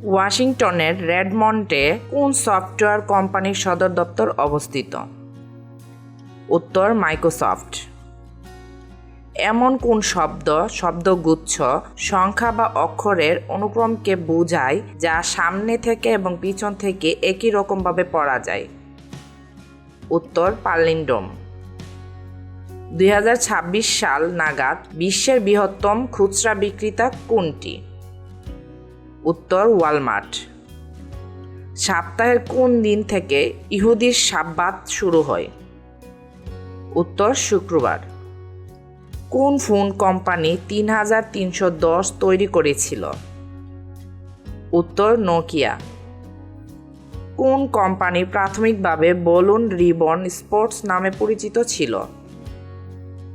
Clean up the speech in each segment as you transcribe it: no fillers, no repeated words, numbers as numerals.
ওয়াশিংটনের রেডমন্টে কোন সফটওয়্যার কোম্পানির সদর দপ্তর অবস্থিত? উত্তর মাইক্রোসফট। এমন কোন শব্দগুচ্ছ সংখ্যা বা অক্ষরের অনুক্রমকে বোঝায় যা সামনে থেকে এবং পিছন থেকে একই রকমভাবে পড়া যায়? উত্তর পালিন্ড্রোম। 2026 সাল নাগাদ বিশ্বের বৃহত্তম খুচরা বিক্রেতা কোনটি? উত্তর ওয়ালমার্ট। সপ্তাহের কোন দিন থেকে ইহুদির সাব্বাত শুরু হয়? উত্তর শুক্রবার। কোন ফোন কোম্পানি 3310 তৈরি করেছিল? উত্তর নোকিয়া। কোন কোম্পানি প্রাথমিকভাবে বলুন রিবন স্পোর্টস নামে পরিচিত ছিল?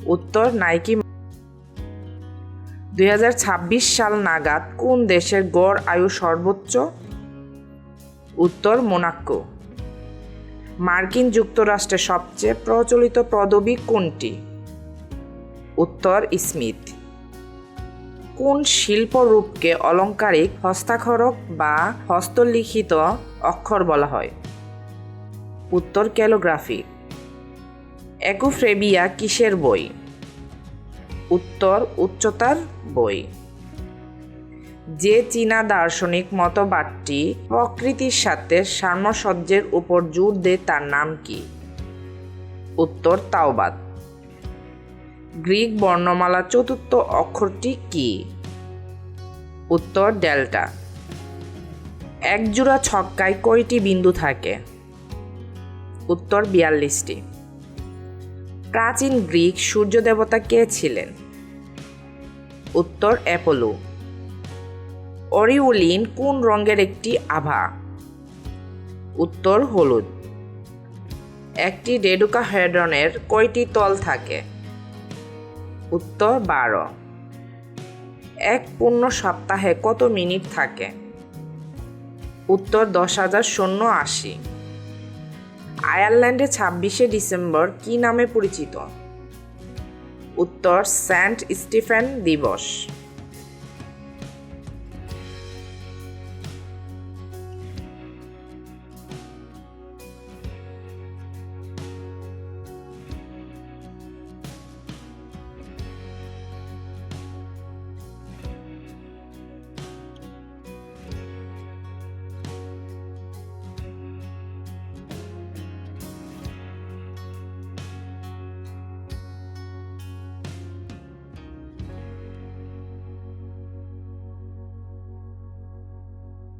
উত্তর নাইকি। 2026 সাল নাগাদ কোন দেশের গড় আয়ু সর্বোচ্চ? উত্তর মোনাকো। মার্কিন যুক্তরাষ্ট্রের সবচেয়ে প্রচলিত পদবি কোনটি? উত্তর স্মিথ। কোন শিল্পরূপকে অলংকারিক হস্তাক্ষরক বা হস্তলিখিত অক্ষর বলা হয়? উত্তর ক্যালিগ্রাফি। একুফ্রেবিয়া কিসের বই? উত্তর উচ্চতার বই। যে চীনা দার্শনিক মতবাদটি প্রকৃতির সাথে সামঞ্জস্যের উপর জোর দেয় তার নাম কি? উত্তর তাওবাদ। গ্রিক বর্ণমালার চতুর্থ অক্ষরটি কি? উত্তর ডেল্টা। এক জোড়া ছক্কায় কয়টি বিন্দু থাকে? উত্তর 42টি। প্রাচীন গ্রিক সূর্য দেবতা কে ছিলেন? উত্তর অ্যাপোলো। অরিওলিন কোন রঙের একটি আভা? উত্তর হলুদ। একটি ডেডাকাহেড্রনের কয়টি তল থাকে? উত্তর 12। এক পূর্ণ সপ্তাহে কত মিনিট থাকে? উত্তর 10,080। আয়ারল্যান্ডে 26শে ডিসেম্বর কি নামে পরিচিত? উত্তর সেন্ট স্টিফেন দিবস।